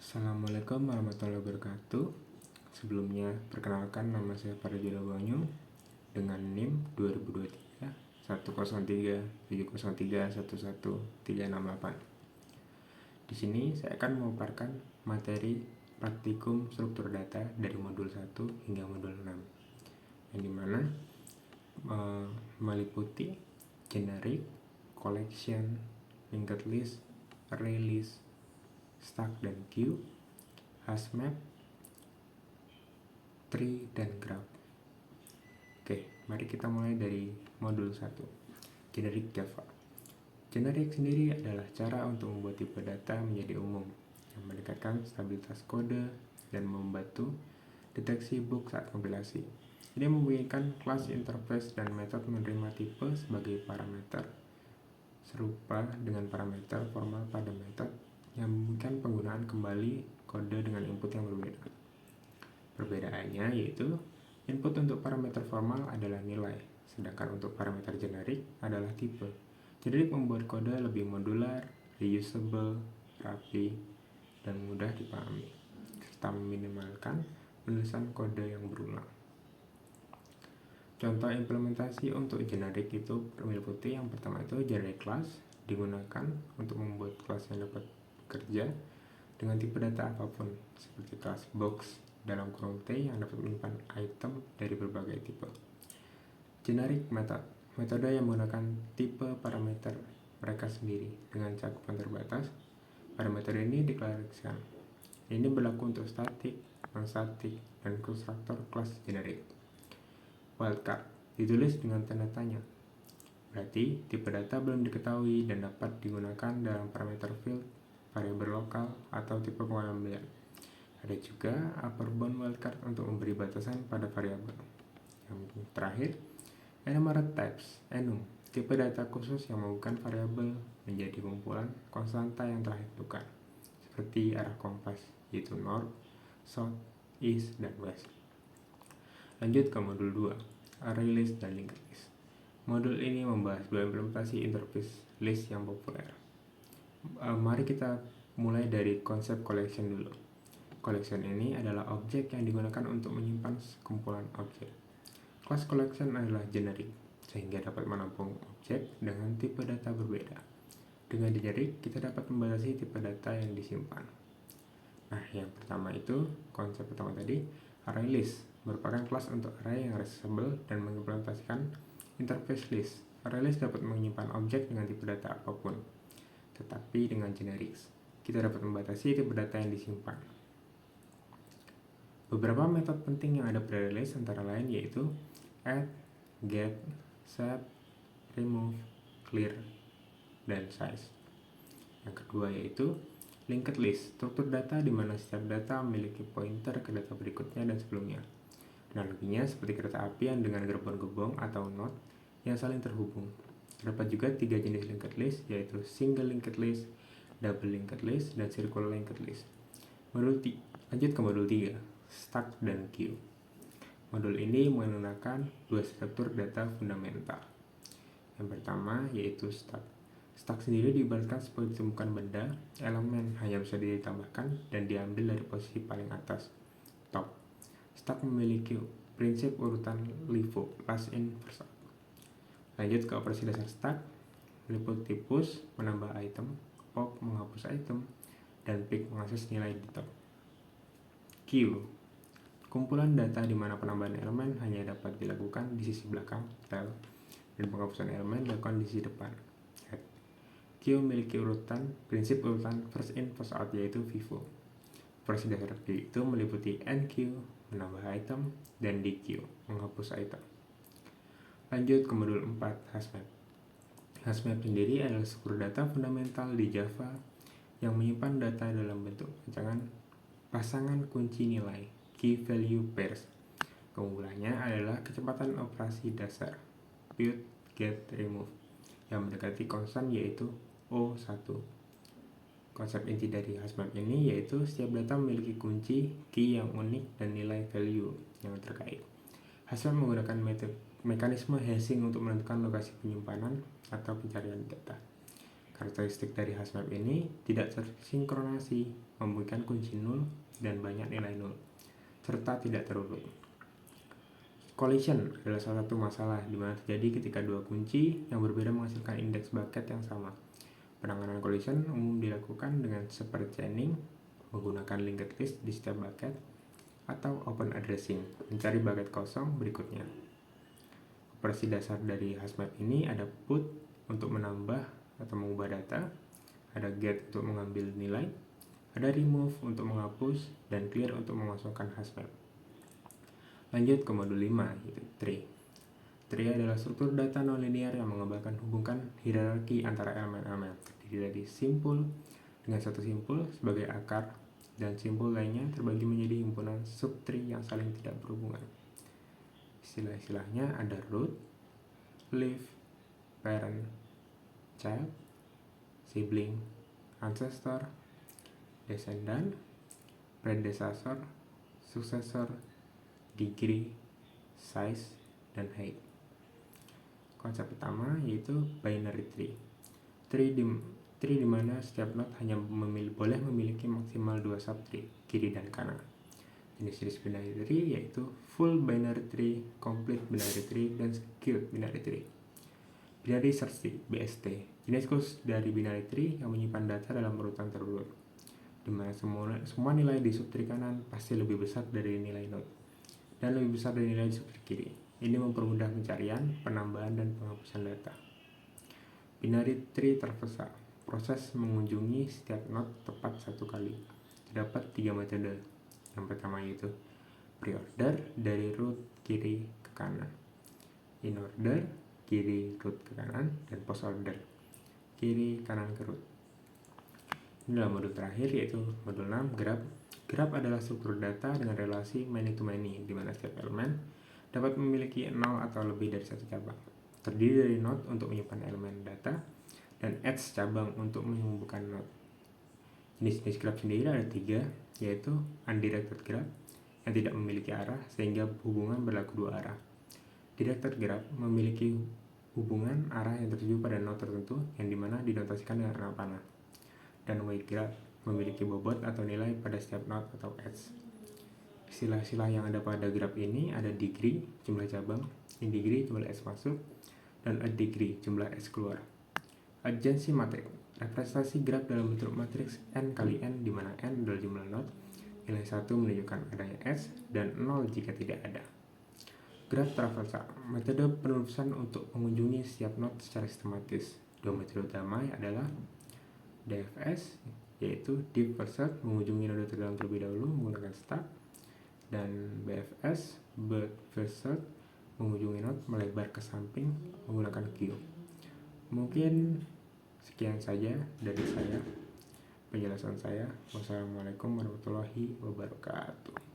Assalamualaikum warahmatullahi wabarakatuh. Sebelumnya, perkenalkan nama saya Parjula Wanyu dengan NIM 2023 103 703 11368. Di sini saya akan memaparkan materi praktikum struktur data dari modul 1 hingga modul 6, yang dimana meliputi generic, collection, linked list, array list, stack dan queue, hash map, tree, dan graph. Oke, mari kita mulai dari modul 1, generic Java. Generic sendiri adalah cara untuk membuat tipe data menjadi umum, yang meningkatkan stabilitas kode dan membantu deteksi bug saat kompilasi. Ini memungkinkan kelas interface dan metode menerima tipe sebagai parameter, serupa dengan parameter formal pada metode yang memungkinkan penggunaan kembali kode dengan input yang berbeda. Perbedaannya yaitu input untuk parameter formal adalah nilai, sedangkan untuk parameter generik adalah tipe. Generik membuat kode lebih modular, reusable, rapi, dan mudah dipahami, serta meminimalkan penulisan kode yang berulang. Contoh implementasi untuk generik itu meliputi yang pertama itu generic class, digunakan untuk membuat kelas yang dapat bekerja dengan tipe data apapun, seperti kelas box dalam kurung T yang dapat menyimpan item dari berbagai tipe. Generic method, metode yang menggunakan tipe parameter mereka sendiri dengan cakupan terbatas. Pada metode ini dideklarasikan. Ini berlaku untuk static, non-static, dan konstruktor kelas generic. Wildcard ditulis dengan tanda tanya, berarti tipe data belum diketahui dan dapat digunakan dalam parameter field, variabel lokal, atau tipe pengambilan. Ada juga upper bound wildcard untuk memberi batasan pada variabel. Yang terakhir, enumerate types, enum, tipe data khusus yang membuka variabel menjadi kumpulan konstanta yang telah ditentukan, seperti arah kompas, yaitu north, south, east, dan west. Lanjut ke modul 2, array list dan linked list. Modul ini membahas dua implementasi interface list yang populer. Mari kita mulai dari konsep collection dulu. Collection ini adalah objek yang digunakan untuk menyimpan sekumpulan objek. Kelas collection adalah generic, sehingga dapat menampung objek dengan tipe data berbeda. Dengan generic, kita dapat membatasi tipe data yang disimpan. Nah, yang pertama itu, konsep pertama tadi, array list merupakan kelas untuk array yang reusable dan mengimplementasikan interface list. Array list dapat menyimpan objek dengan tipe data apapun, tetapi dengan generic, kita dapat membatasi tipe data yang disimpan. Beberapa metode penting yang ada pada array list antara lain yaitu add, get, set, remove, clear, dan size. Yang kedua yaitu linked list, struktur data di mana setiap data memiliki pointer ke data berikutnya dan sebelumnya. Analoginya seperti kereta api yang dengan gerbong-gerbong atau node yang saling terhubung. Terdapat juga 3 jenis linked list, yaitu single linked list, double linked list, dan circular linked list. Lanjut ke modul 3, stack dan queue. Modul ini menggunakan dua struktur data fundamental. Yang pertama yaitu stack. Stack sendiri diibaratkan sebagai ditemukan benda, elemen hanya bisa ditambahkan dan diambil dari posisi paling atas, top. Stack memiliki prinsip urutan LIFO, last in first out. Lanjut ke operasi dasar stack, meliputi push menambah item, pop menghapus item, dan pick mengakses nilai di top. Queue, kumpulan data di mana penambahan elemen hanya dapat dilakukan di sisi belakang tel dan penghapusan elemen dilakukan di sisi depan. Queue memiliki prinsip urutan first in first out, yaitu FIFO. Operasi dasar queue itu meliputi enqueue menambah item dan dequeue menghapus item. Lanjut ke modul 4, hash map. Hash map sendiri adalah struktur data fundamental di Java yang menyimpan data dalam bentuk pasangan kunci nilai, key value pairs. Keunggulannya adalah kecepatan operasi dasar, put, get, remove, yang mendekati konstan yaitu O1. Konsep inti dari hash map ini yaitu setiap data memiliki kunci, key yang unik, dan nilai value yang terkait. Hash map menggunakan mekanisme hashing untuk menentukan lokasi penyimpanan atau pencarian data. Karakteristik dari hashmap ini tidak tersinkronasi, memberikan kunci nol dan banyak nilai nol, serta tidak terurut. Collision adalah salah satu masalah di mana terjadi ketika dua kunci yang berbeda menghasilkan indeks bucket yang sama. Penanganan collision umum dilakukan dengan separate chaining, menggunakan linked list di setiap bucket, atau open addressing, mencari bucket kosong berikutnya. Operasi dasar dari hashmap ini ada put untuk menambah atau mengubah data, ada get untuk mengambil nilai, ada remove untuk menghapus, dan clear untuk memasukkan hashmap. Lanjut ke modul 5, yaitu tree. Tree adalah struktur data nonlinear yang mengembangkan hubungan hierarki antara elemen-elemen, terdiri dari simpul dengan satu simpul sebagai akar, dan simpul lainnya terbagi menjadi himpunan subtree yang saling tidak berhubungan. Istilah-istilahnya ada root, leaf, parent, child, sibling, ancestor, descendant, predecessor, successor, degree, size, dan height. Konsep pertama yaitu binary tree. Tree di mana setiap node hanya boleh memiliki maksimal 2 subtree, kiri dan kanan. Jenis-jenis binary tree yaitu full binary tree, complete binary tree, dan skewed binary tree. Binary search tree (BST), jenis khusus dari binary tree yang menyimpan data dalam urutan terurut, di mana semua nilai di subtree kanan pasti lebih besar dari nilai node dan lebih besar dari nilai di subtree kiri. Ini mempermudah pencarian, penambahan, dan penghapusan data. Binary tree traversal, proses mengunjungi setiap node tepat satu kali. Terdapat 3 metode. Yang pertama yaitu preorder dari root kiri ke kanan, inorder kiri root ke kanan, dan postorder kiri kanan ke root. Ini adalah modul terakhir yaitu modul 6, graph. Graph adalah struktur data dengan relasi many to many, di mana setiap elemen dapat memiliki 0 atau lebih dari satu cabang. Terdiri dari node untuk menyimpan elemen data dan edge cabang untuk menghubungkan node. Jenis-jenis graph sendiri ada 3, yaitu undirected graph yang tidak memiliki arah sehingga hubungan berlaku dua arah. Directed graph memiliki hubungan arah yang tertuju pada node tertentu yang dimana dinotasikan dengan arah panah. Dan weight graph memiliki bobot atau nilai pada setiap node atau edge. Istilah-istilah yang ada pada graph ini ada degree, jumlah cabang, in degree, jumlah edge masuk, dan a degree, jumlah edge keluar. Adjacency matrix, representasi graph dalam bentuk matriks n kali n, di mana n adalah jumlah node, nilai 1 menunjukkan adanya edge, dan 0 jika tidak ada. Graph traversal, metode penelusuran untuk mengunjungi setiap node secara sistematis. Dua metode utama adalah DFS, yaitu deep first search, mengunjungi node terdalam terlebih dahulu menggunakan start, dan BFS, breadth first search, mengunjungi node melebar ke samping menggunakan queue. Mungkin sekian saja dari saya, penjelasan saya. Wassalamualaikum warahmatullahi wabarakatuh.